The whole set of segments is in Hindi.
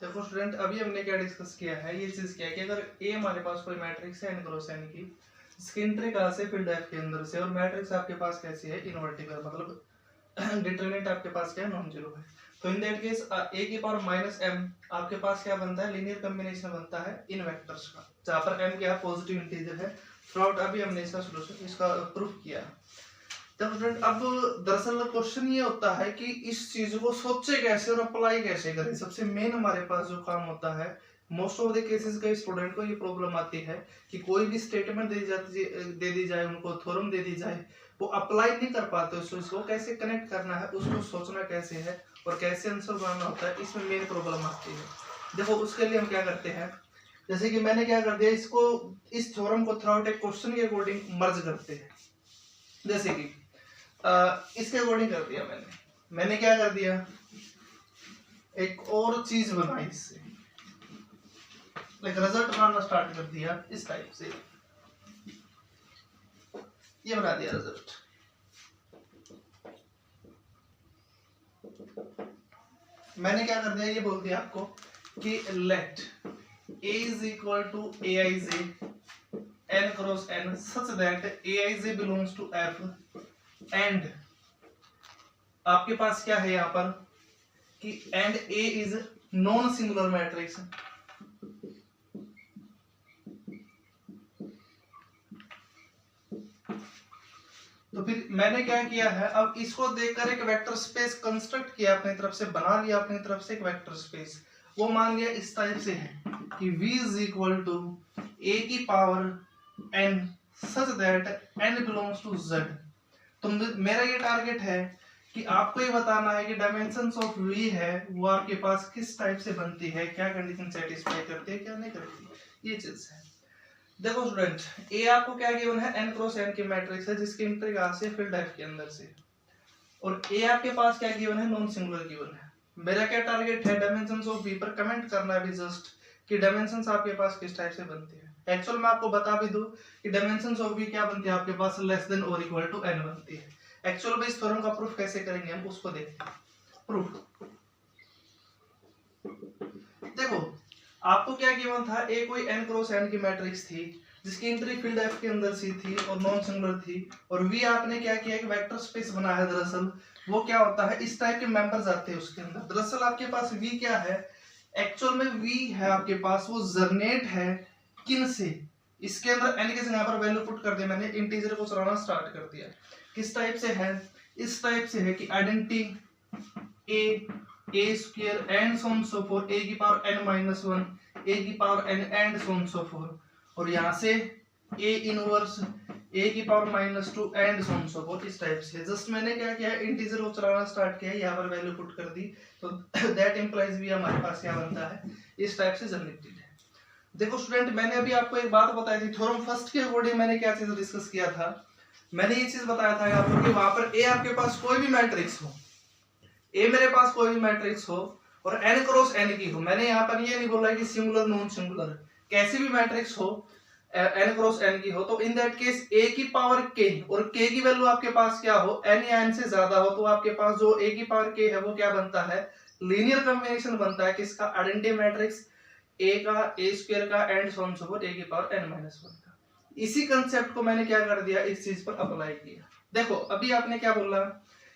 देखो स्टूडेंट, अभी हमने क्या डिस्कस किया है, ये चीज क्या है कि अगर ए हमारे पास कोई मैट्रिक्स है n क्रॉस n की, इसकी एंट्री कहाँ से, फील्ड एफ के अंदर से, और मैट्रिक्स आपके पास कैसी है, इनवर्टिबल, मतलब डिटरमिनेंट आपके पास क्या है, नॉन जीरो है। तो इन दैट केस ए की पावर माइनस एम आपके पास क्या बनता है, लीनियर कॉम्बिनेशन बनता है इन वेक्टर्स का, जहाँ पर m क्या पॉजिटिव इंटीजर है थ्रू आउट। अभी हमने इसका सोल्यूशन, इसका प्रूफ किया। तो स्टूडेंट, अब दरअसल क्वेश्चन ये होता है कि इस चीज को सोचे कैसे और अप्लाई कैसे करें। सबसे मेन हमारे पास जो काम होता है, मोस्ट ऑफ द केसेस का स्टूडेंट को ये प्रॉब्लम आती है कि कोई भी स्टेटमेंट दे दी जाए, उनको थ्योरम दे दी जाए, वो अप्लाई नहीं कर पाते, उसको कैसे कनेक्ट करना है, उसको सोचना कैसे है और कैसे आंसर बनाना होता है, इसमें मेन प्रॉब्लम आती है। देखो उसके लिए हम क्या करते हैं, जैसे कि मैंने क्या कर दिया, इसको इस थ्योरम को थ्रू आउट एक क्वेश्चन के अकॉर्डिंग मर्ज करते हैं। जैसे कि इसके अकॉर्डिंग कर दिया मैंने क्या कर दिया, एक और चीज बनाई इससे, लाइक रिजल्ट बनाना स्टार्ट कर दिया इस टाइप से, ये बना दिया रिजल्ट। मैंने क्या कर दिया, ये बोल दिया आपको कि let a is equal to aij n cross n such that aij belongs to f and आपके पास क्या है यहाँ पर कि and A is non singular matrix. तो फिर मैंने क्या किया है, अब इसको देखकर एक वेक्टर स्पेस कंस्ट्रक्ट किया, अपनी तरफ से बना लिया, अपनी तरफ से एक वेक्टर स्पेस। वो मान लिया इस टाइप से है कि V is equal to a की power n such that n belongs to z। तो मेरा ये टारगेट है कि आपको ये बताना है कि डायमेंशंस ऑफ V है वो आपके पास किस टाइप से बनती है, क्या कंडीशन सेटिस्फाई करती है, क्या नहीं करती, ये चीज है। देखो स्टूडेंट, ए आपको क्या गिवन है, n क्रॉस n की मैट्रिक्स है जिसकी एंट्री कहां से, फील्ड एफ के अंदर से, और ए आपके पास क्या गिवन है, नॉन सिंगुलर गिवन है। मेरा क्या टारगेट है, डायमेंशंस ऑफ V पर कमेंट करना है भी जस्ट कि डायमेंशंस आपके पास किस टाइप से बनती है। एक्चुअल में आपको बता भी दूं कि डायमेंशंस ऑफ V क्या बनती है आपके पास, लेस देन और इक्वल टू n बनती है। एक्चुअल में इस थ्योरम का प्रूफ कैसे करेंगे हम, उसको देखते हैं। प्रूफ देखो, आपको क्या गिवन था, ए कोई n क्रॉस n की मैट्रिक्स थी जिसकी एंट्री फील्ड एफ के अंदर सी थी और नॉन सिंगुलर थी, और V आपने क्या किया, एक वेक्टर स्पेस बनाया है। दरअसल वो क्या होता है, इस टाइप के मेंबर्स आते हैं उसके अंदर। दरअसल आपके पास V क्या है, एक्चुअल में V है आपके पास, वो जरनेट है किन से, इसके अंदर n के जगह पर वैल्यू पुट कर दिया मैंने, इंटीजर को चलाना स्टार्ट कर दिया। किस टाइप से है, इस टाइप से है कि identity a square and so on so fourth, a की पावर n माइनस 1, a की power n and so on so fourth, और यहाँ से a इनवर्स a की power minus 2 and so on so forth, इस टाइप से। जस्ट मैंने क्या किया, इंटीजर को चलाना स्टार्ट किया, यहाँ पर वैल्यू पुट कर दी, तो दैट इंप्लाइज भी हमारे पास क्या बनता है, इस टाइप से जनरेटेड है। देखो स्टूडेंट, मैंने अभी आपको एक बात बताई थी, थ्योरम फर्स्ट के अकॉर्डिंग मैंने क्या चीज डिस्कस किया था, मैंने ये चीज बताया था आपको कि वहां पर a आपके पास कोई भी मैट्रिक्स हो, ए मेरे पास कोई भी मैट्रिक्स हो और n क्रॉस n की हो, मैंने यहाँ पर ये नहीं बोला कि सिंगुलर नॉन सिंगुलर, कैसी भी मैट्रिक्स हो n क्रॉस n की हो, तो इन दैट केस a की पावर k और k की वैल्यू आपके पास क्या हो, n या n से ज्यादा हो, तो आपके पास जो a की पावर k है वो क्या बनता है, लीनियर कॉम्बिनेशन बनता है किसका, आइडेंटिटी मैट्रिक्स a का, a स्क्वायर का and so on so fourth, a की पावर n माइनस 1 का। इसी कंसेप्ट को मैंने क्या कर दिया, इस चीज पर अप्लाई किया। देखो अभी आपने क्या बोला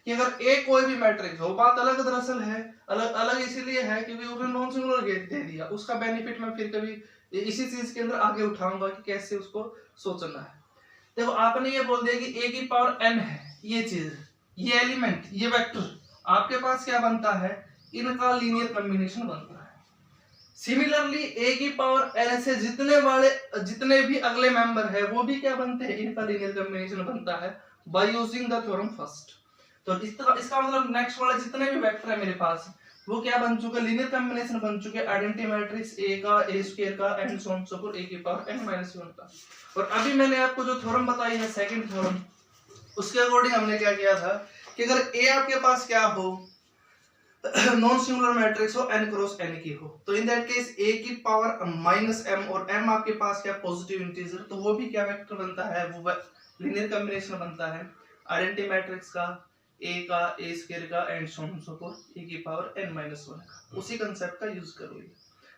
कि अगर ए कोई भी मैट्रिक्स हो, बात अलग दरअसल है, अलग अलग इसीलिए है क्योंकि उसने नॉन सिंगुलर दे दिया, उसका बेनिफिट मैं फिर कभी इसी चीज के अंदर आगे उठाऊंगा कि कैसे उसको सोचना है। देखो आपने ये बोल दिया कि a की पावर n है, ये चीज, ये एलिमेंट, ये वेक्टर आपके पास क्या बनता है, इनका लीनियर कॉम्बिनेशन बनता है। सिमिलरली a की पावर n से जितने भी अगले मेंबर है वो भी क्या बनते हैं, इनका लीनियर कॉम्बिनेशन बनता है by using the theorem first. तो इसका मतलब नेक्स्ट वाले जितने भी वेक्टर है मेरे पास वो क्या बन चुके, लीनियर कॉम्बिनेशन बन चुके, आइडेंटिटी मैट्रिक्स a का, a स्क्वायर का and so on so fourth, a की पावर n माइनस 1 का। और अभी मैंने आपको जो थ्योरम बताई है सेकंड थ्योरम, उसके अकॉर्डिंग हमने क्या किया था कि अगर a आपके पास क्या हो, नॉन सिंगुलर मैट्रिक्स हो, n क्रॉस n की हो, तो इन दैट केस a की पावर माइनस m और m आपके पास क्या पॉजिटिव इंटीजर, तो वो भी क्या वेक्टर बनता है, वो लीनियर कॉम्बिनेशन बनता है आइडेंटिटी मैट्रिक्स का, ए का ए स्क्वायर का and so on so forth A की पावर n माइनस 1 का। उसी कंसेप्ट का यूज करोगे।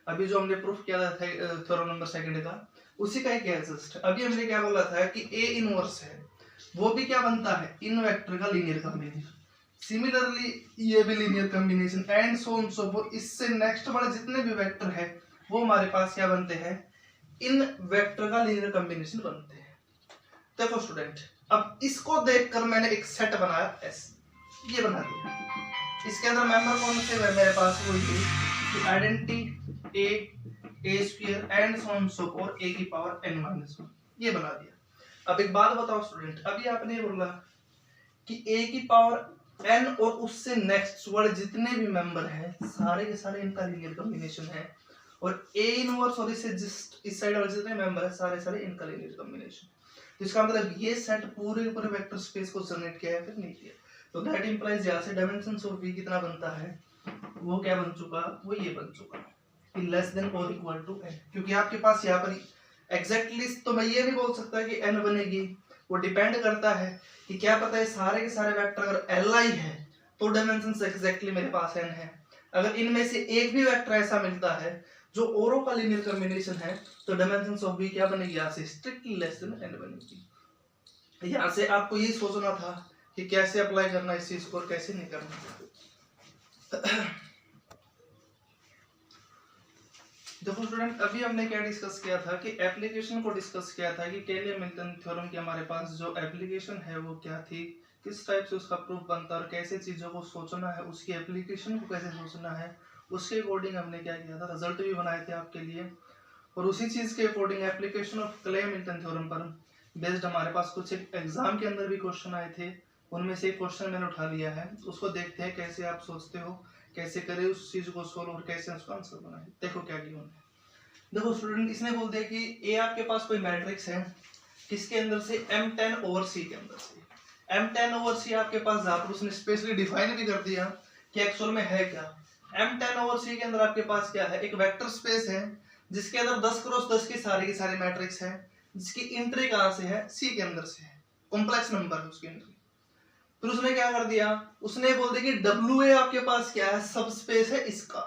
अभी जो हमने प्रूफ किया था थ्योरम नंबर सेकंड का, उसी का एक जस्ट अभी हमने क्या बोला था कि ए इनवर्स है, वो भी क्या बनता है, इन वेक्टर का लीनियर कॉम्बिनेशन। सिमिलरली ये भी linear combination and so on so fourth. इससे नेक्स्ट वाले जितने भी वेक्टर है वो हमारे पास क्या बनते हैं, इन वेक्टर का लीनियर कॉम्बिनेशन बनते हैं। देखो स्टूडेंट, अब इसको देखकर मैंने एक सेट बनाया एस, ये बना दिया। इसके अंदर मेंबर कौन से है मेरे पास, वो ये identity A square and so on so forth A की पावर n माइनस 1, ये बना दिया। अब एक बात बताओ स्टूडेंट, अभी आपने बोला कि ए की पावर n और उससे नेक्स्ट वाले जितने भी मेंबर हैं सारे के सारे इनका लीनियर कॉम्बिनेशन है, और ए इनवर्स और इससे जस्ट इस साइड वाले जितने मेंबर है सारे सारे इनका लीनियर कॉम्बिनेशन। तो इसका मतलब ये सेट पूरे पूरे वेक्टर स्पेस को जनरेट किया है, फिर नहीं किया। तो दैट इंप्लाइज यहाँ से डायमेंशंस ऑफ v कितना बनता है, वो क्या बन चुका, वो ये बन चुका कि लेस देन और इक्वल टू n, क्योंकि आपके पास यहाँ पर एग्जैक्टली तो मैं ये नहीं बोल सकता कि n बनेगी, वो डिपेंड करता है कि क्या पता है सारे के सारे वेक्टर अगर li है तो डायमेंशंस एग्जैक्टली मेरे पास n है। अगर इनमें से एक भी वेक्टर ऐसा मिलता है जो औरों का लीनियर कॉम्बिनेशन है तो डायमेंशंस ऑफ v क्या बनेगी, यहाँ से स्ट्रिक्टली लेस देन n बनेगी। यहाँ से आपको ये सोचना था कि कैसे अप्लाई करना इस चीज को और कैसे नहीं करना। देखो स्टूडेंट, अभी हमने क्या डिस्कस किया था कि एप्लीकेशन को डिस्कस किया था कि केयले-मिल्टन थ्योरम की हमारे पास जो एप्लीकेशन है वो क्या थी, किस टाइप से उसका प्रूफ बनता है और कैसे चीजों को सोचना है, उसकी एप्लीकेशन को कैसे सोचना है, उसके अकॉर्डिंग हमने क्या किया था, रिजल्ट भी बनाए थे आपके लिए। और उसी चीज के according application of Cayley-Milton theorem पर बेस्ड हमारे पास कुछ एग्जाम के अंदर भी क्वेश्चन आए थे, उनमें से एक क्वेश्चन मैंने उठा लिया है, उसको देखते हैं कैसे आप सोचते हो, कैसे करें उस चीज को सोल्व और कैसे उसका आंसर बनाए। देखो क्या गिवन है। देखो स्टूडेंट, इसने बोल दिया कि ए आपके पास कोई मैट्रिक्स है किसके अंदर से, m10 ओवर c के अंदर से। m10 ओवर c आपके पास जहां पर उसने स्पेशली डिफाइन भी कर दिया कि एक्चुअल में है क्या। m10 ओवर c के अंदर आपके पास क्या है, एक वेक्टर स्पेस है जिसके अंदर 10 क्रॉस 10 की सारी मैट्रिक्स है, जिसकी एंट्री कहां से है, c के अंदर से है, कॉम्प्लेक्स नंबर है उसकी एंट्री। फिर उसने क्या कर दिया, उसने बोल दिया कि WA आपके पास क्या है, सब स्पेस है इसका,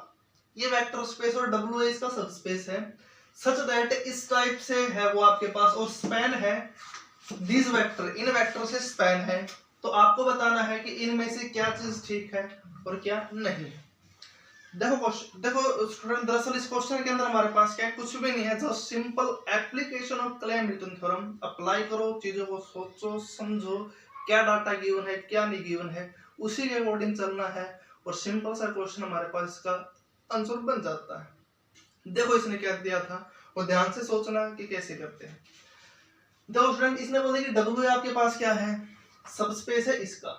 ये वेक्टर स्पेस और WA इसका सब स्पेस है, सच दैट इस टाइप से है वो आपके पास, और स्पैन है दिस वेक्टर, इन वेक्टर से स्पैन है। तो आपको बताना है कि इनमें से क्या चीज ठीक है और क्या नहीं। देखो स्टूडेंट, दरअसल इस क्वेश्चन के अंदर हमारे पास क्या है, कुछ भी नहीं है, just simple application of Cayley-Milton theorem. Apply करो, चीजों को सोचो समझो, क्या डाटा गिवन है क्या नहीं गिवन है, उसी के अकॉर्डिंग चलना है, और सिंपल सा क्वेश्चन हमारे पास इसका आंसर बन जाता है। देखो इसने क्या दिया था और ध्यान से सोचना कि कैसे करते हैं। देखो स्टूडेंट, इसने बोला कि WA आपके पास क्या है, सब स्पेस है इसका,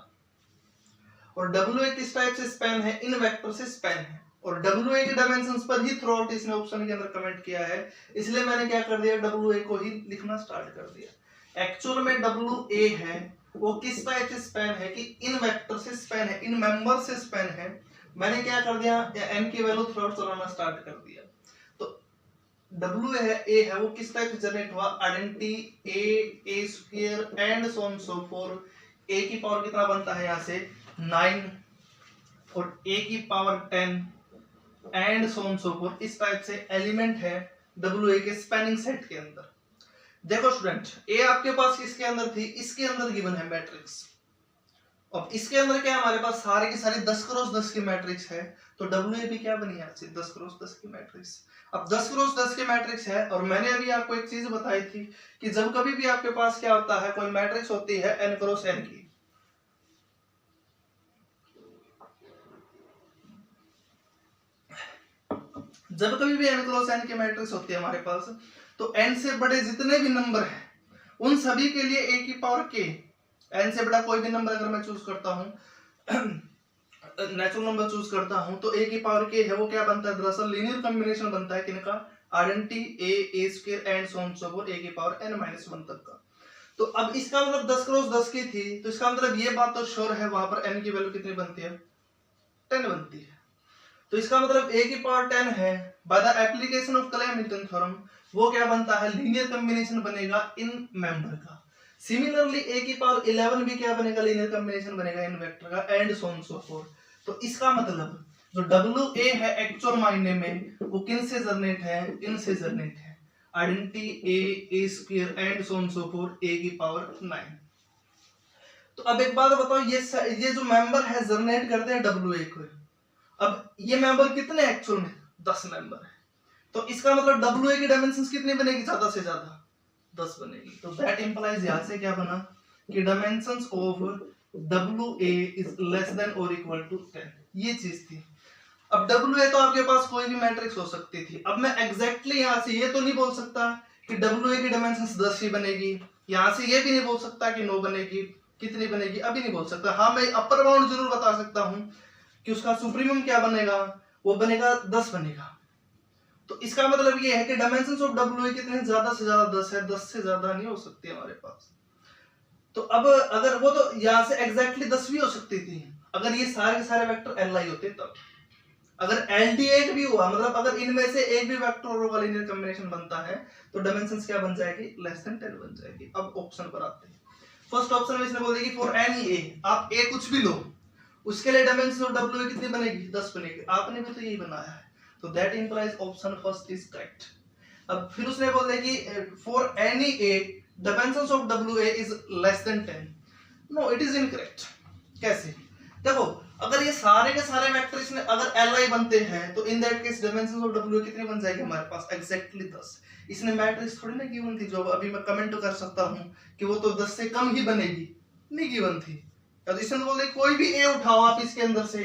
और WA किस टाइप से स्पैन है, इन वेक्टर से स्पैन है, और WA के डायमेंशंस पर ही थ्रू आउट इसने ऑप्शन के अंदर कमेंट किया है, इसलिए मैंने क्या कर दिया, WA को ही लिखना स्टार्ट कर दिया। एक्चुअल में WA है वो किस टाइप से स्पैन है कि इन वेक्टर से स्पैन है, इन मेंबर से स्पैन है। मैंने क्या कर दिया, n की वैल्यू थ्रू आउट चलाना स्टार्ट कर दिया। तो WA है, A है, वो किस टाइप से जनरेट हुआ, identity A square and so on so fourth, A की पावर कितना बनता है यहाँ से 9 और A की power 10 and so on so forth, इस टाइप से एलिमेंट है WA के स्पैनिंग सेट के अंदर। देखो स्टूडेंट, ए आपके पास किसके अंदर थी, इसके अंदर गिवन है मैट्रिक्स, अब इसके अंदर क्या है हमारे पास सारे की सारी 10 क्रॉस 10 की मैट्रिक्स है, तो WA भी क्या बनी यहाँ से 10 क्रॉस 10 की मैट्रिक्स। अब 10 क्रॉस 10 की मैट्रिक्स है, और मैंने अभी आपको एक चीज बताई थी कि जब कभी भी आपके पास क्या होता है, कोई मैट्रिक्स होती है n क्रॉस n की, जब कभी भी n क्रॉस n की मैट्रिक्स होती है हमारे पास, तो n से बड़े जितने भी नंबर हैं उन सभी के लिए a की पावर k, n से बड़ा कोई भी नंबर अगर मैं चूज करता हूं, नेचुरल नंबर चूज करता हूं, तो a की पावर k है वो क्या बनता है, दरअसल लीनियर कॉम्बिनेशन बनता है किनका, identity a square and so on so fourth a की पावर n माइनस 1 तक का। तो अब इसका मतलब 10 क्रॉस 10 की थी, तो इसका मतलब ये बात तो श्योर है वहां पर n की वैल्यू कितनी बनती है, 10 बनती है। तो इसका मतलब a की पावर 10 है, by the application of Cayley-Milton theorem वो क्या बनता है, लीनियर कॉम्बिनेशन बनेगा इन मेंबर का। सिमिलरली a की पावर 11 भी क्या बनेगा, लीनियर कॉम्बिनेशन बनेगा इन वेक्टर का, and so on so fourth. तो इसका मतलब जो WA है एक्चुअल मायने में वो किन से जनरेट है, इनसे जनरेट है, identity a square and so on so fourth a की पावर 9। तो अब एक बात बताओ, ये जो मेंबर है जनरेट करते हैं WA को, अब ये मेंबर कितने एक्चुअल में 10 मेंबर है, तो इसका मतलब WA की डायमेंशंस कितनी बनेगी, ज्यादा से ज्यादा 10 बनेगी। तो दैट इंप्लाइज यहां से क्या बना कि dimensions of WA is less than और इक्वल टू 10, ये चीज थी। अब WA तो आपके पास कोई भी मैट्रिक्स हो सकती थी। अब मैं एग्जैक्टली यहां से ये तो नहीं बोल सकता कि WA की डायमेंशंस 10 ही बनेगी, यहां से ये भी नहीं बोल सकता कि 9 बनेगी, कितनी बनेगी अभी नहीं बोल सकता। हाँ, मैं अपर बाउंड जरूर बता सकता हूं कि उसका सुप्रीमम क्या बनेगा, वो बनेगा 10 बनेगा। तो इसका मतलब ये है कि डायमेंशंस ऑफ WA कितने, ज्यादा से ज्यादा 10 है, 10 से ज्यादा नहीं हो सकती हमारे पास। तो अब अगर वो तो यहां से एग्जैक्टली 10 भी हो सकती थी अगर ये सारे के सारे वेक्टर Li होते तब। अगर LD एक भी हुआ, मतलब अगर इनमें से एक भी वेक्टर का लीनियर कॉम्बिनेशन बनता है तो डायमेंशंस क्या बन जाएगी, लेस देन 10 बन जाएगी। अब ऑप्शन पर आते हैं। फर्स्ट ऑप्शन में इसने बोल दिया कि फॉर एनी ए, आप ए कुछ भी लो, उसके लिए डायमेंशन ऑफ WA कितनी बनेगी, 10 बनेगी। आपने भी तो यही बनाया है, तो that implies option first is correct. अब फिर उसने बोल दिया कि for any A dimensions of WA is less than 10। No, it is incorrect. कैसे, देखो अगर ये सारे के सारे वेक्टर इसमें अगर Li बनते हैं तो in that case dimensions of WA कितनी बन जाएगी हमारे पास, एग्जैक्टली 10। इसने मैट्रिक्स थोड़ी ना गिवन थी जो अभी मैं कमेंट कर सकता हूं कि वो तो 10 से कम ही बनेगी, नहीं गिवन थी। तो इसने बोले कोई भी ए उठाओ आप इसके अंदर से,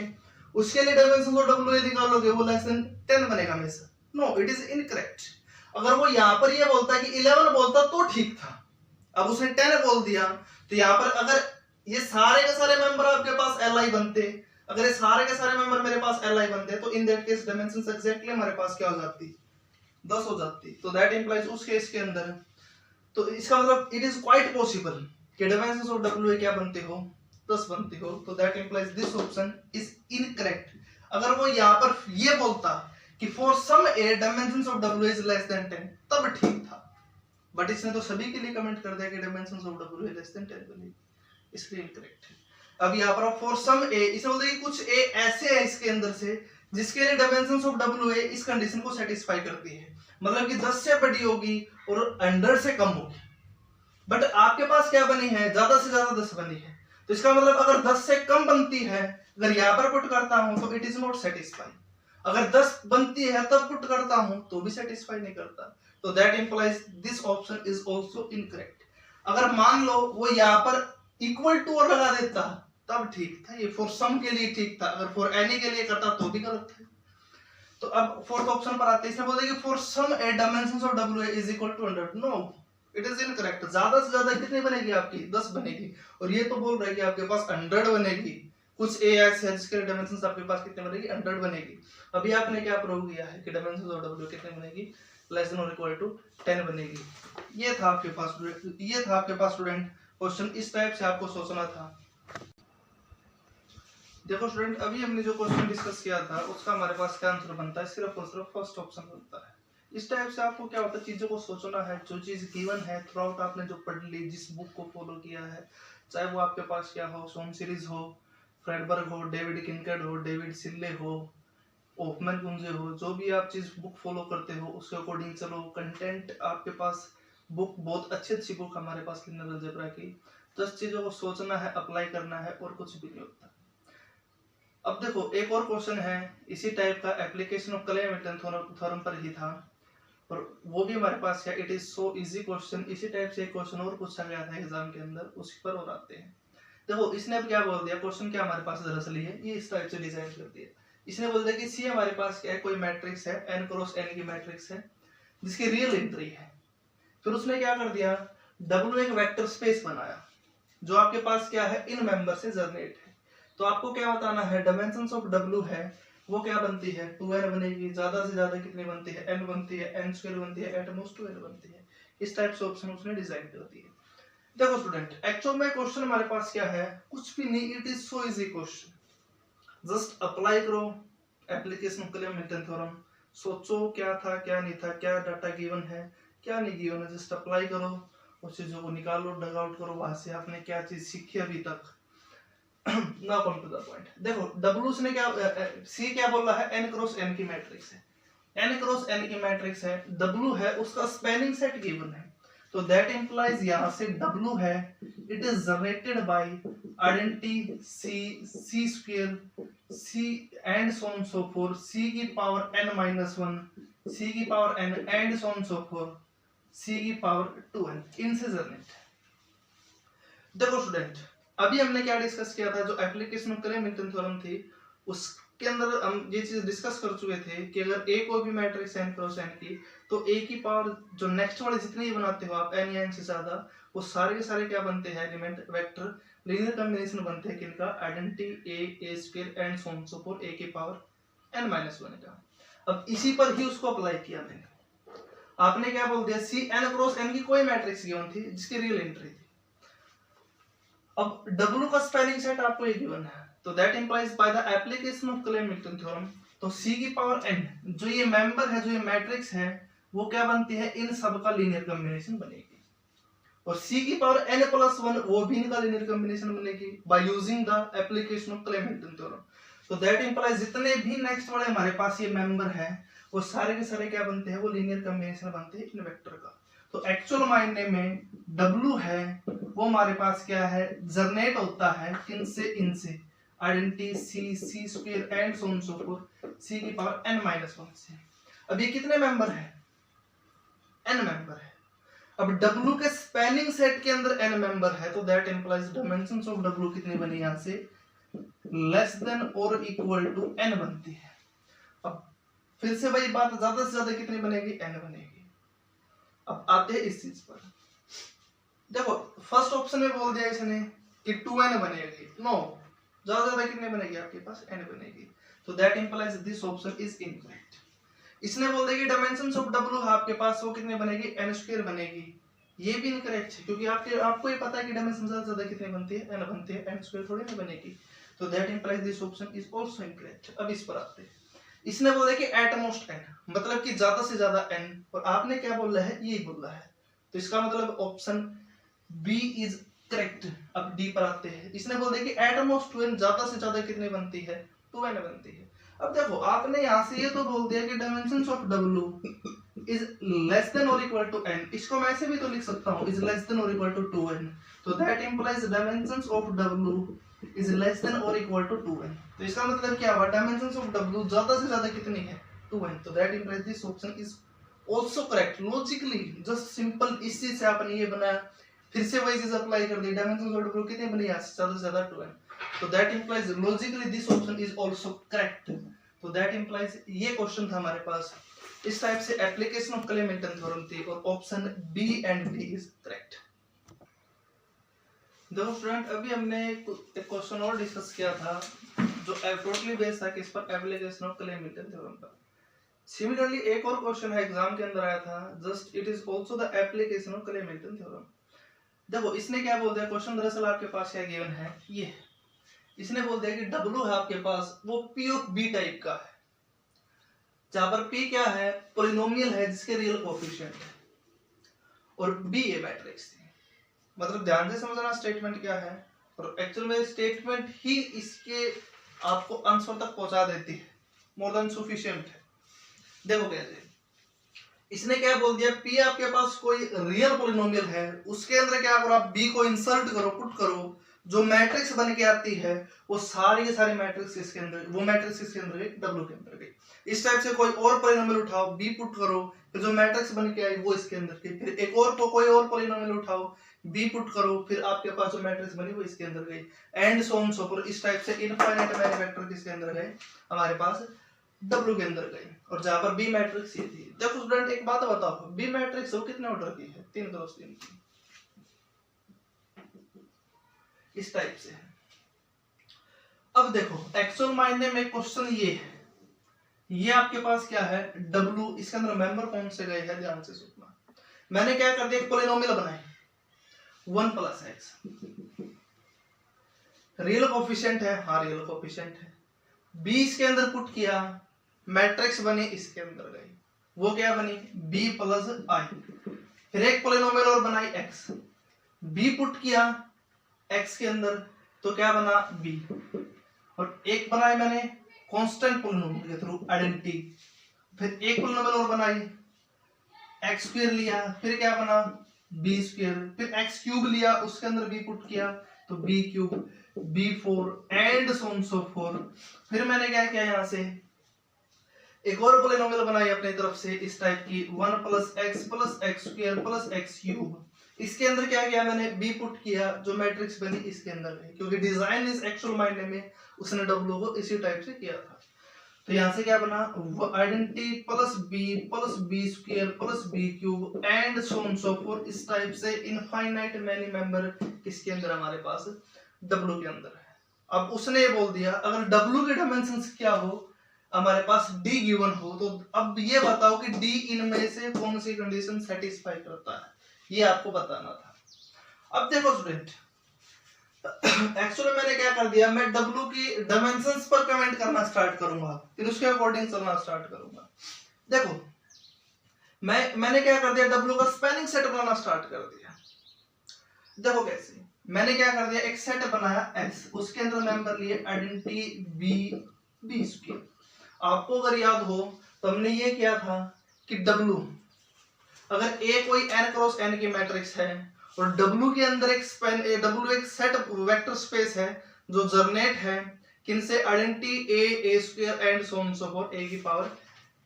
उसके लिए डायमेंशंस ऑफ WA निकालोगे वो लेस देन 10 बनेगा हमेशा। No, it is incorrect. अगर वो यहां पर ये बोलता कि 11 बोलता तो ठीक था, अब उसने 10 बोल दिया, तो यहां पर अगर ये सारे के सारे मेंबर आपके पास Li बनते, अगर ये सारे के सारे मेंबर मेरे पास Li बनते तो in that case dimensions exactly हमारे पास क्या हो जाती, 10 हो जाती। तो दैट इंप्लाइज उस केस के अंदर, तो इसका मतलब इट इज क्वाइट पॉसिबल कि डायमेंशंस ऑफ WA क्या बनते हो, 10 बनते हो। तो that implies this option is incorrect. अगर वो यहां पर ये बोलता कि for some A dimensions of WA is less than 10 तब ठीक था, बट इसने तो सभी के लिए कमेंट कर दिया कि dimensions of WA less than 10 बनेगी, इसलिए इनकरेक्ट है। अब यहाँ पर फॉर सम ए, इसे बोलते हैं कि कुछ ए ऐसे है इसके अंदर से जिसके लिए डायमेंशंस ऑफ WA इस कंडीशन को सेटिस्फाई करती है, मतलब कि 10 से बड़ी होगी और 100 से कम होगी, बट आपके पास क्या बनी है, ज्यादा से ज्यादा 10 बनी है। तो इसका मतलब अगर 10 से कम बनती है, अगर यहाँ पर पुट करता हूं तो इट इज नॉट सेटिस्फाई, अगर 10 बनती है तब पुट करता हूं तो भी सेटिस्फाई नहीं करता। तो that implies this option is also incorrect. अगर मान लो वो यहाँ पर इक्वल टू और लगा देता तब ठीक था, ये फॉर सम के लिए ठीक था, अगर फॉर एनी के लिए करता तो भी गलत है। तो अब फोर्थ ऑप्शन पर आते हैं। इसने बोला कि for some A dimensions of WA is equal to 100। No, it is incorrect. ज्यादा से ज्यादा कितनी बनेगी आपकी, 10 बनेगी, और ये तो बोल रहा है कि आपके पास 100 बनेगी। कुछ ए ऐसे है जिसके डायमेंशंस आपके पास कितने बनेगी, 100 बनेगी। अभी आपने क्या प्रूव किया है कि डायमेंशंस ऑफ WA कितने बनेगी, लेस देन और इक्वल टू 10 बनेगी। ये था आपके पास स्टूडेंट क्वेश्चन, इस टाइप से आपको सोचना था। देखो स्टूडेंट, अभी हमने जो क्वेश्चन डिस्कस किया था उसका हमारे पास क्या आंसर बनता है, सिर्फ और सिर्फ फर्स्ट ऑप्शन बनता है। इस टाइप से आपको क्या होता है, चीजों को सोचना है। जो चीज गिवन है थ्रू आउट आपने जो पढ़ ली, जिस बुक को फॉलो किया है, चाहे वो आपके पास क्या हो, सोम सीरीज हो, फ्रेडबर्ग हो, डेविड किनकेड हो, डेविड सिल्ले हो, ओफमैन कुंजे हो, जो भी आप चीज बुक फॉलो करते हो उसके अकॉर्डिंग चलो। कंटेंट आपके पास बुक बहुत अच्छी बुक हमारे पास लिनियर अलजेब्रा की, 10 चीजों को सोचना है, अप्लाई करना है, और कुछ भी नहीं होता। अब देखो एक और क्वेश्चन है इसी टाइप का, एप्लीकेशन ऑफ क्ले-हैमिल्टन थ्योरम पर ही था, और वो भी हमारे पास है। It is so easy question. इसी टाइप से एक क्वेश्चन और पूछा गया था एग्जाम के अंदर, उसी पर और आते हैं। देखो इसने अब क्या बोल दिया, क्वेश्चन क्या हमारे पास दरअसल है, ये इस टाइप से डिजाइन कर दिया। इसने बोल दिया कि सी हमारे पास क्या है, कोई मैट्रिक्स है, n क्रॉस n की मैट्रिक्स है जिसकी रियल एंट्री है। फिर उसने क्या कर दिया, W एक वेक्टर स्पेस बनाया जो आपके पास क्या है, इन मेंबर से जनरेट है। तो आपको क्या बताना है, डायमेंशंस ऑफ W है वो क्या बनती है, 2n बनेगी। ज्यादा से ज्यादा कितनी बनती है, n बनती है, n स्क्वायर बनती है, एट मोस्ट 2n बनती है। इस टाइप से ऑप्शन उसने डिजाइन कर दिए। देखो स्टूडेंट, एक्चुअल में क्वेश्चन हमारे पास क्या है, कुछ भी नहीं, it is so easy question. Just apply करो एप्लीकेशन ऑफ क्ले-हैमिल्टन थ्योरम, सोचो क्या था क्या नहीं था, क्या डाटा गिवन है क्या नहीं गिवन है, जस्ट अप्लाई करो उस चीजों को निकालो, डग आउट करो, वहां से आपने क्या चीज सीखी अभी तक। Now come to the point. देखो डब्ल्यू ने क्या, सी क्या बोल रहा है, एन क्रॉस एन की मैट्रिक्स है, एन क्रॉस एन की मैट्रिक्स है, डब्ल्यू है, उसका स्पैनिंग सेट गिवन है, तो दैट इंप्लाइज यहां से डब्ल्यू है, it is generated by identity C square C and so on so forth, C की पावर n माइनस 1, सी की power n and so on so forth, C की पावर 2n, इनसे जनरेट। देखो स्टूडेंट, अभी हमने क्या डिस्कस किया था, जो एप्लीकेशन ऑफ क्ले-मिल्टन थ्योरम थी उसके अंदर हम ये चीज डिस्कस कर चुके थे कि अगर ए कोई भी मैट्रिक्स n क्रॉस n की, तो ए की पावर जो नेक्स्ट वाले जितने ही बनाते हो आप n या n से ज्यादा, वो सारे के सारे क्या बनते हैं, एलिमेंट वेक्टर लीनियर कॉम्बिनेशन बनते हैं किनका, identity a square and so on so fourth a की पावर n माइनस 1 का। अब इसी पर ही उसको अप्लाई किया मैंने। आपने क्या बोल दिया, सी n क्रॉस n की कोई मैट्रिक्स गिवन थी जिसकी रियल एंट्री थी। अब W का स्पेलिंग सेट आपको ये गिवन है, तो that implies by the application of clay-Milton theorem, तो C की पावर n जो ये मेंबर है, जो ये मैट्रिक्स है, वो क्या बनती है, इन सब का लीनियर कॉम्बिनेशन बनेगी, और C की पावर n प्लस 1 वो भी इनका लीनियर कॉम्बिनेशन बनेगी by using the application of clay-Milton theorem. तो दैट इंप्लाइज जितने भी नेक्स्ट वाले हमारे पास ये मेंबर है, वो सारे के सारे क्या बनते हैं, वो लीनियर कॉम्बिनेशन बनते हैं इन वेक्टर का। तो एक्चुअल मायने में W है वो हमारे पास क्या है, जनरेट होता है इनसे identity C square and so on so forth, C की पावर n माइनस 1 से। अब ये कितने मेंबर है, n मेंबर है। अब W के स्पैनिंग सेट के अंदर n मेंबर है, तो that implies dimensions of W कितनी बनी यहां से, लेस देन और इक्वल टू n बनती है। अब फिर से वही बात, ज्यादा से ज्यादा कितनी बनेगी, n बनेगी। अब आते हैं इस चीज पर। देखो फर्स्ट ऑप्शन में बोल दिया इसने कि 2n बनेगी, नो, ज्यादा ज्यादा कितने बनेगी आपके पास, n बनेगी, तो that implies this option is incorrect. इसने बोल दिया कि डायमेंशंस ऑफ W आपके पास वो कितने बनेगी, n स्क्वायर बनेगी, ये भी इनकरेक्ट है, क्योंकि आपको ये पता है कि डायमेंशन ज्यादा ज्यादा कितने बनती है, n बनती है, n स्क्वायर थोड़ी ना बनेगी, तो that implies this option is also incorrect. अब इस पर आते हैं। इसने बोला कि एट मोस्ट n, मतलब कि ज्यादा से ज्यादा n, और आपने क्या बोला है, यही बोला है, तो इसका मतलब ऑप्शन बी इज करेक्ट। अब डी पर आते हैं। इसने बोल दिया कि एट मोस्ट 2n, ज्यादा से ज्यादा कितनी बनती है, 2n बनती है। अब देखो आपने यहां से ये तो बोल दिया कि dimensions of W is less than और इक्वल टू n, इसको मैं ऐसे भी तो लिख सकता हूं, इज लेस देन और इक्वल टू 2n, तो that implies dimensions of W is less than और इक्वल टू 2n। तो इसका मतलब क्या हुआ, डायमेंशंस ऑफ W ज्यादा से ज्यादा कितनी है, 2n, तो that implies this option is also correct. Logically just simple इस चीज से आपने ये बनाया, फिर से वही चीज अप्लाई कर दी, डायमेंशंस ऑफ W कितनी बनी, ज्यादा से ज्यादा 2n, तो that implies logically this option is also correct. तो दैट इंप्लाइज ये क्वेश्चन था हमारे पास, इस टाइप से एप्लीकेशन ऑफ क्ले-मिल्टन थ्योरम थी, और option B and B is correct. देखो स्टूडेंट, अभी हमने एक क्वेश्चन और डिस्कस किया था जो टोटली बेस्ड था किस पर, एप्लीकेशन ऑफ क्ले-मिल्टन थ्योरम पर। सिमिलरली एक और क्वेश्चन है एग्जाम के अंदर आया था, just it is also the application of clay-Milton theorem. देखो इसने क्या बोल दिया, क्वेश्चन दरअसल आपके पास क्या गिवन है, ये इसने बोल दिया कि W है आपके पास वो P ऑफ B टाइप का है, जहां पर P क्या है, पॉलिनोमियल है जिसके रियल कोएफिशिएंट है, और B ये मैट्रिक्स थी। मतलब ध्यान से समझना स्टेटमेंट क्या है, और एक्चुअल में स्टेटमेंट ही इसके आपको आंसर तक पहुंचा देती है, मोर देन सफिशिएंट है। देखो कैसे, इसने क्या बोल दिया, P आपके पास कोई रियल पॉलिनोमियल है, उसके अंदर क्या करो आप, B को इंसर्ट करो, पुट करो, जो मैट्रिक्स बन के आती है वो सारी के सारी मैट्रिक्स इसके अंदर, वो मैट्रिक्स इसके अंदर गई, W के अंदर गई। इस टाइप से कोई और पॉलिनोमियल उठाओ, B पुट करो, फिर जो मैट्रिक्स बन के आई वो इसके अंदर गई, फिर एक और कोई और पॉलिनोमियल उठाओ, B पुट करो, फिर आपके पास जो मैट्रिक्स बनी वो इसके अंदर गई, and so on so forth. इस टाइप से इनफाइनाइट मैनी वेक्टर किसके अंदर गए, हमारे पास W के अंदर गई, और जहां पर B मैट्रिक्स ये थी। देखो स्टूडेंट एक बात बताओ, B मैट्रिक्स वो कितने ऑर्डर की है, 3 क्रॉस 3 की, इस टाइप से। अब देखो एक्चुअल मायने में क्वेश्चन ये है, ये आपके पास क्या है, W, इसके अंदर मेंबर कौन से गए हैं, ध्यान से सुनना। मैंने क्या कर दिया, एक पॉलिनोमियल बनाई 1 प्लस एक्स, रियल कोएफिशिएंट है, हाँ रियल कोएफिशिएंट है, B इसके अंदर पुट किया, मैट्रिक्स बनी इसके अंदर गई, वो क्या बनी, B प्लस आई, फिर एक पोलिनोमियल और बनाई x, b पुट किया x के अंदर तो क्या बना b, और एक बनाई मैंने कांस्टेंट पोलिनोमियल के थ्रू आइडेंटिटी, फिर एक पोलिनोमियल और बनाई एक्स स्क्वायर लिया, फिर क्या बना बी स्क्वायर, फिर एक्स क्यूब लिया उसके अंदर बी पुट किया तो B cube, B four and so on so forth. फिर मैंने क्या किया यहाँ से एक और पोलिनोमियल बनाई अपनी तरफ से इस टाइप की 1 plus x square plus x cube. इसके अंदर क्या किया मैंने बी पुट किया, जो मैट्रिक्स बनी इसके अंदर है, क्योंकि डिजाइन इस एक्चुअल मायने में उसने डब्ल्यू को इसी टाइप से किया था। तो यहाँ से क्या बना identity plus B square plus B cube and so on so forth. इस टाइप से इनफाइनाइट मैनी मेंबर किसके अंदर हमारे पास डब्ल्यू के अंदर है। अब उसने ये बोल दिया अगर डब्ल्यू के डायमेंशंस क्या हो, हमारे पास डी गिवन हो, तो अब ये बताओ कि डी इनमें से कौन सी कंडीशन सेटिस्फाई करता है, ये आपको बताना था। अब देखो स्टूडेंट, एक्चुअली मैंने क्या कर दिया, मैं W की डायमेंशंस पर कमेंट करना स्टार्ट करूंगा, फिर उसके अकॉर्डिंग चलना स्टार्ट करूंगा। देखो मैंने क्या कर दिया, W का स्पैनिंग सेट बनाना स्टार्ट कर दिया। देखो कैसे, मैंने क्या कर दिया, एक सेट बनाया S, उसके अंदर मेंबर लिए आइडेंटिटी B स्क्वायर। आपको अगर याद हो तो हमने ये किया था कि W अगर A कोई n क्रॉस n की मैट्रिक्स है और W के अंदर एक W एक सेट वेक्टर स्पेस है जो जर्नेट है किनसे, identity A square and so on so fourth, A की पावर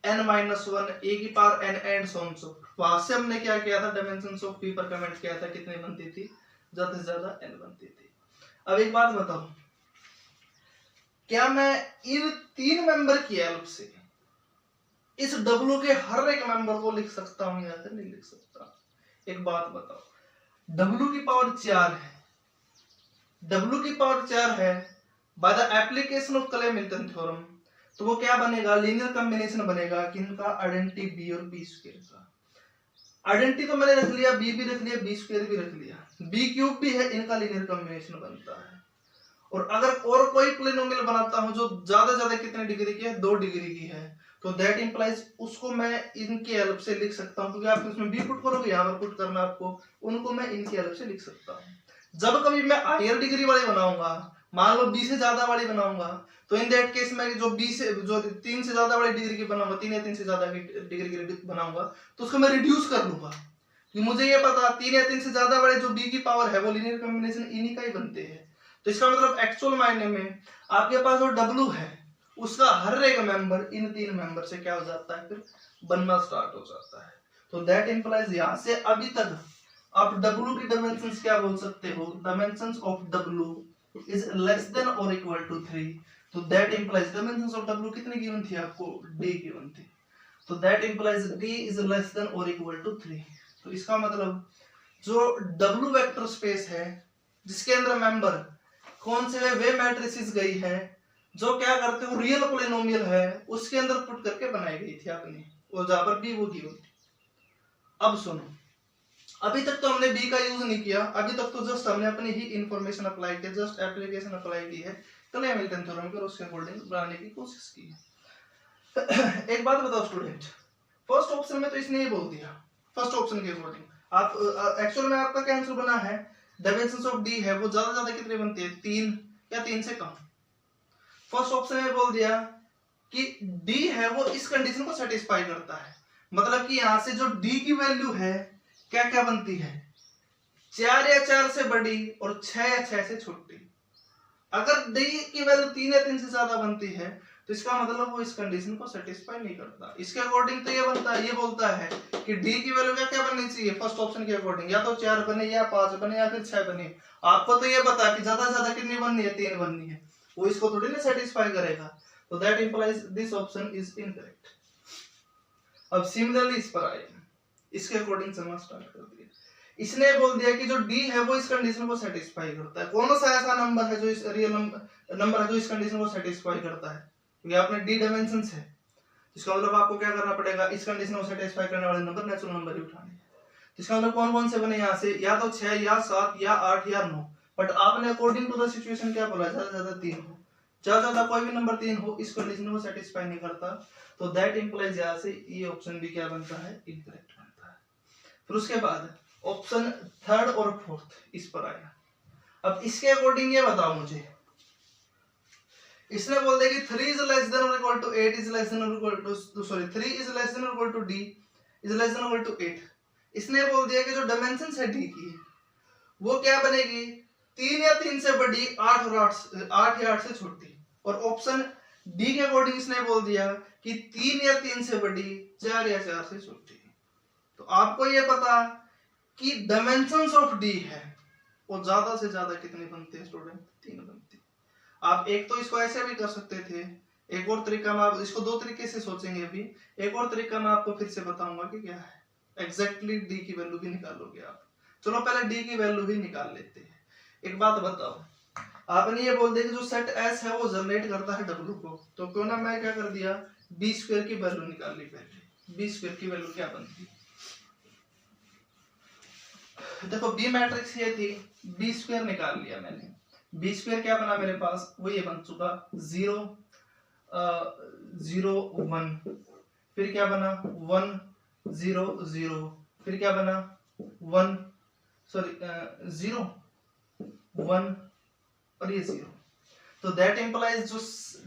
n-1 A की power n and so on सो। वहां से हमने क्या किया था, डायमेंशंस ऑफ P पर कमेंट किया था, कितनी बनती थी, ज्यादा से ज्यादा n बनती थी। अब एक बात बताओ, क्या मैं इन तीन मेंबर की हेल्प से इस W के हर एक मेंबर को लिख सकता हूं या फिर नहीं लिख सकता? एक बात बताओ, W की पावर 4 है, W की पावर 4 है, by the application of clay-Milton theorem, तो वो क्या बनेगा, लीनियर कॉम्बिनेशन बनेगा किनका, आइडेंटिटी B और B स्क्वायर का। आइडेंटिटी तो मैंने रख लिया, B भी रख लिया, B स्क्वायर भी रख लिया, B क्यूब भी है, इनका लीनियर कॉम्बिनेशन बनता है। और अगर और कोई पोलिनोमियल बनाता हूं जो ज्यादा कितने डिग्री की है, 2 डिग्री की है, तो दैट इंप्लाइज उसको मैं इनकी हेल्प से लिख सकता हूं, क्योंकि आप इसमें बी पुट करोगे, यहाँ पर पुट करना आपको, उनको मैं इनकी हेल्प से लिख सकता हूं। जब कभी मैं हायर डिग्री वाली बनाऊंगा, मान लो 20 से ज्यादा वाली बनाऊंगा, तो इन दैट केस में जो 3 से ज्यादा वाली डिग्री की बनाऊंगा, 3 या 3 से ज्यादा की डिग्री की बनाऊंगा, तो उसको मैं रिड्यूस कर लूंगा, कि मुझे ये पता 3 या 3 से ज्यादा वाले जो बी की पावर है वो लीनियर कॉम्बिनेशन इन्हीं का ही बनते हैं। तो इसका मतलब एक्चुअल मायने में आपके पास जो W है उसका हर एक मेंबर इन तीन मेंबर से क्या हो जाता है, फिर बनना स्टार्ट हो जाता है। तो दैट इंप्लाइज यहां से अभी तक आप W की डायमेंशंस क्या बोल सकते हो, dimensions of W is less than और इक्वल टू 3। तो that implies dimensions of W कितनी गिवन थी आपको, D गिवन थी, तो that implies D is less than और इक्वल टू 3। तो इसका मतलब जो W वेक्टर स्पेस है जिसके अंदर मेंबर कौन से है, वे मैट्रिसेस गई है जो क्या करते हो, रियल पोलिनोमियल है उसके अंदर पुट करके बनाई गई थी आपने, और जहां पर बी वो गिवन थी। अब सुनो, अभी तक तो हमने बी का यूज नहीं किया, अभी तक तो जस्ट हमने अपनी ही इंफॉर्मेशन अप्लाई की, जस्ट एप्लीकेशन अप्लाई की है क्ले-मिल्टन थ्योरम की, और उसके अकॉर्डिंग बनाने की कोशिश की है। एक बात बताओ स्टूडेंट, फर्स्ट ऑप्शन में तो इसने ये बोल दिया, फर्स्ट ऑप्शन के अकॉर्डिंग आप एक्चुअल में आपका क्या आंसर बना है, डायमेंशंस ऑफ डी है वो ज्यादा कितने बनते हैं, 3 या 3 से कम। फर्स्ट ऑप्शन में बोल दिया कि डी है वो इस कंडीशन को सेटिस्फाई करता है, मतलब कि यहां से जो डी की वैल्यू है क्या क्या बनती है, 4 या 4 से बड़ी और 6 या 6 से छोटी। अगर डी की वैल्यू 3 या 3 से ज्यादा बनती है तो इसका मतलब वो इस कंडीशन को सेटिस्फाई नहीं करता। इसके अकॉर्डिंग तो ये बनता है, ये बोलता है कि डी की वैल्यू क्या बननी चाहिए, फर्स्ट ऑप्शन के अकॉर्डिंग या तो 4 बने या 5 बने या फिर 6 बने। आपको तो ये पता है कि ज्यादा से ज्यादा कितनी बननी है, 3 बननी है, वो इसको थोड़ी ना सेटिस्फाई करेगा, तो that implies this option is incorrect. अब सिमिलरली इस पर आए, इसके अकॉर्डिंग समझना स्टार्ट कर दिया, इसने बोल दिया कि जो डी है वो इस कंडीशन को सेटिस्फाई करता है। कौन सा ऐसा नंबर है जो इस रियल नंबर है जो इस कंडीशन को सेटिस्फाई करता है, क्योंकि आपने डी डायमेंशंस है, इसका मतलब आपको क्या करना पड़ेगा, इस कंडीशन को सेटिस्फाई करने वाले नंबर नेचुरल नंबर ही उठाने हैं। इसका मतलब कौन कौन से बने यहाँ से, या तो 6 या 7 या 8 या 9, बट आपने अकॉर्डिंग टू द सिचुएशन क्या बोला, ज्यादा से ज्यादा 3 हो, ज्यादा कोई भी नंबर 3 हो, इस कंडीशन को सेटिस्फाई नहीं करता, तो दैट इंप्लाइज यहाँ से ये ऑप्शन भी क्या बनता है, इनकरेक्ट बनता है। फिर उसके बाद ऑप्शन थर्ड और फोर्थ इस पर आया। अब इसके अकॉर्डिंग ये बताओ मुझे, इसने बोल दिया कि 3 इज लेस देन और equal to 8 is less than और equal to 3 is less than और equal to d is less than और इक्वल टू 8। इसने बोल दिया कि जो डायमेंशन है d की वो क्या बनेगी, 3 या 3 से बड़ी, 8 या 8 से छोटी। और ऑप्शन डी के अकॉर्डिंग इसने बोल दिया कि 3 या 3 से बड़ी, 4 या 4 से छोटी। तो आपको ये पता कि डायमेंशंस ऑफ डी है वो ज्यादा से ज्यादा कितने बनते हैं स्टूडेंट, 3 बनते हैं। आप एक तो इसको ऐसे भी कर सकते थे, एक और तरीका मैं आप इसको 2 तरीके से सोचेंगे अभी, एक और तरीका मैं आपको फिर से बताऊंगा कि क्या है, एग्जैक्टली डी की वैल्यू भी निकालोगे आप। चलो पहले डी की वैल्यू ही निकाल लेते हैं। एक बात बताओ, आपने ये बोल दिया कि जो सेट एस है वो जनरेट करता है डब्ल्यू को, तो क्यों ना मैं क्या कर दिया, बी स्क्वायर की वैल्यू निकाल ली पहले। बी स्क्वायर की वैल्यू क्या बनती, देखो बी मैट्रिक्स ये थी, बी स्क्वायर निकाल लिया मैंने। बी स्क्वायर क्या बना मेरे पास, वो ये बन चुका 0 0 1, फिर क्या बना 1 0 0, फिर क्या बना 1 0 1 और ये 0। तो दैट इंप्लाइज जो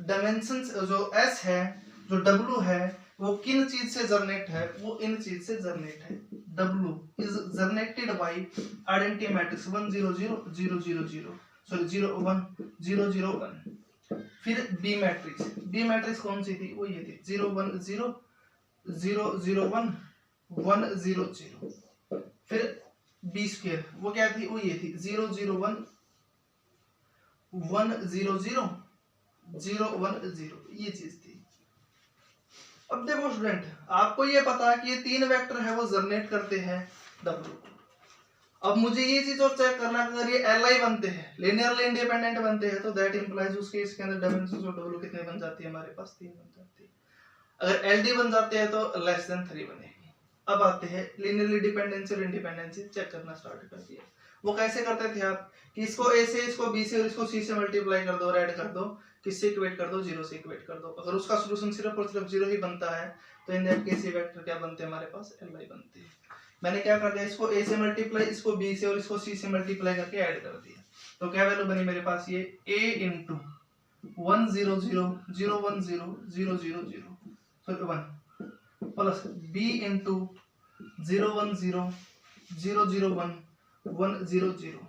डायमेंशंस जो s है, जो w है, वो किन चीज से जनरेट है, वो इन चीज से जनरेट है। w is generated by identity matrix 1 0 0 0 0 0 sorry 0 1 0 0 1। फिर b मैट्रिक्स कौन सी थी, वो ये थी 0 1 0 0 0 1 1 0 0। फिर b स्क्वायर वो क्या थी, वो ये थी 0 0 1 1 0 0 0 1 0, ये चीज थी। अब देखो स्टूडेंट, आपको ये पता है कि ये 3 वेक्टर है वो जनरेट करते हैं W। अब मुझे ये चीज और चेक करना कि अगर ये Li बनते हैं, लिनियरली इंडिपेंडेंट बनते हैं, तो दैट इंप्लाइज उसके इसके अंदर डायमेंशंस ऑफ W कितने बन जाती है, हमारे पास 3 बन जाती है। अगर LD बन जाते हैं तो लेस देन 3 बनेगी। अब आते हैं लिनियरली डिपेंडेंसी और इंडिपेंडेंसी चेक करना स्टार्ट कर दिया। वो कैसे करते थे आप, कि इसको A से, इसको B से और इसको C से मल्टीप्लाई कर दो और ऐड कर दो, किससे इक्वेट कर दो, 0 से इक्वेट कर दो। अगर उसका सॉल्यूशन सिर्फ और सिर्फ 0 ही बनता है तो इन दैट केस ये वेक्टर क्या बनते हैं, हमारे पास Li बनते हैं। मैंने क्या कर दिया, इसको A से मल्टीप्लाई, इसको B से और इसको C से मल्टीप्लाई करके ऐड कर दिया। तो क्या वैल्यू बनी मेरे पास, ये A into 1 0 0 0 1 0 0 0 0 sorry 1 plus B into 0 1 0 0 0 1 1 0 0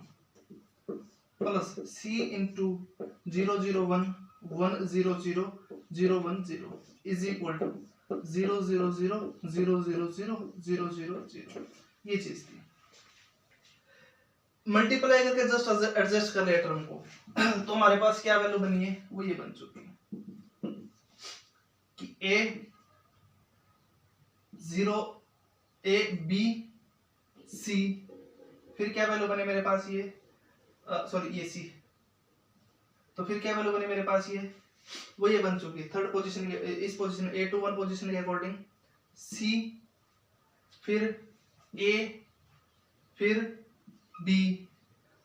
plus C into 0 0 1 1 0 0 0 1 0 is equal to 0 0 0 0 0 0 0 0 0। ये चीज थी। मल्टीप्लाई करके जस्ट एडजस्ट कर लिया टर्म को, तो हमारे पास क्या वैल्यू बनी है, वो ये बन चुकी है कि A 0 A B C, फिर क्या वैल्यू बने मेरे पास, ये सॉरी ये C, तो फिर क्या वैल्यू बनी मेरे पास, ये वो ये बन चुकी है थर्ड पोजीशन के, इस पोजीशन A to 1 पोजीशन के अकॉर्डिंग C, फिर A, फिर B,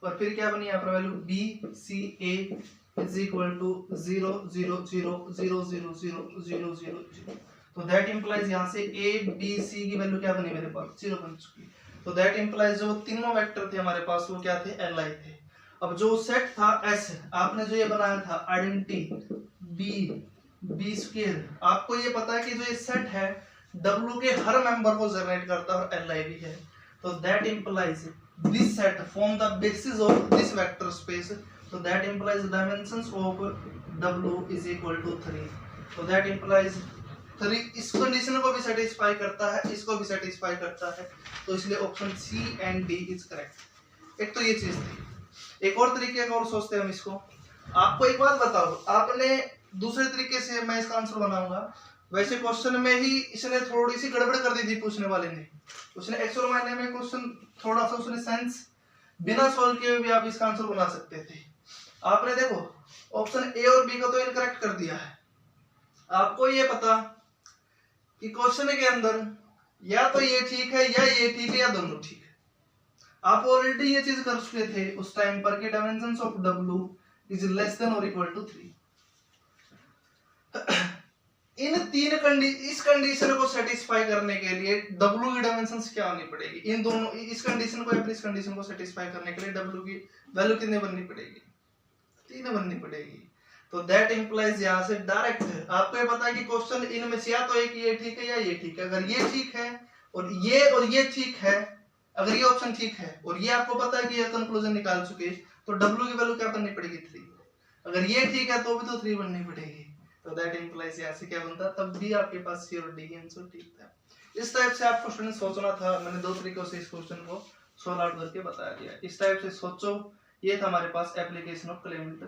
और फिर क्या बनी यहाँ पर value B C A is equal to 0 0 0 0 0 0 0 0 0। तो दैट इंप्लाइज यहाँ से A B C की वैल्यू क्या बनी मेरे पास, 0 बन चुकी है। तो दैट इंप्लाइज जो तीनों वेक्टर थे हमारे पास वो क्या थे, Li थे। अब जो सेट था S, आपने जो ये बनाया था आइडेंटिटी B स्क्वायर, आपको ये पता है कि जो ये सेट है W के हर मेंबर को जनरेट करता है और Li भी है। तो that implies this set form the basis of this vector space, so that implies dimensions of W is equal to 3, so that implies 3 इस कंडीशन को भी सेटिस्फाई करता है, इसको भी सेटिस्फाई करता है, तो इसलिए option C and D is correct. एक तो ये चीज थी। एक और तरीके का और सोचते हैं हम इसको। आपको एक बात बताओ, आपने दूसरे तरीके से मैं इसका आंसर बनाऊंगा, वैसे क्वेश्चन में ही इसने थोड़ी सी गड़बड़ कर दी थी पूछने वाले ने। उसने एक्चुअल मायने में क्वेश्चन थोड़ा सा उसने सेंस बिना सॉल्व किए भी आप इसका आंसर बना सकते थे। आपने देखो ऑप्शन ए और बी को तो इनकरेक्ट कर दिया है। आपको ये पता कि क्वेश्चन के अंदर या तो ये ठीक है या ये ठीक है या दोनों ठीक है। आप ऑलरेडी ये चीज कर चुके थे उस टाइम पर कि dimensions of W is less than और इक्वल टू 3। इस कंडीशन को सेटिस्फाई करने के लिए W की डायमेंशंस क्या होनी पड़ेगी, इन दोनों इस कंडीशन को या फिर इस कंडीशन को सेटिस्फाई करने के लिए W की वैल्यू कितनी बननी पड़ेगी, 3 बननी पड़ेगी। तो दैट इंप्लाइज यहाँ से डायरेक्ट आपको ये पता है कि क्वेश्चन इनमें से या तो एक ये ठीक है या ये ठीक है। अगर ये ठीक है और ये ठीक है, अगर ये ऑप्शन ठीक है और ये आपको पता है कि ये कंक्लूजन निकाल चुके, तो W की वैल्यू क्या बननी पड़ेगी, 3। अगर ये ठीक है तो भी तो 3 बननी पड़ेगी। तो दैट इंप्लाइज यहाँ से क्या बनता, तब भी आपके पास C और D की आंसर ठीक था। इस टाइप से आपको स्टूडेंट सोचना था। मैंने 2 तरीकों से इस क्वेश्चन को सॉल्व आउट करके बता दिया। इस टाइप से सोचो। ये था हमारे पास एप्लीकेशन ऑफ क्लेमेंट।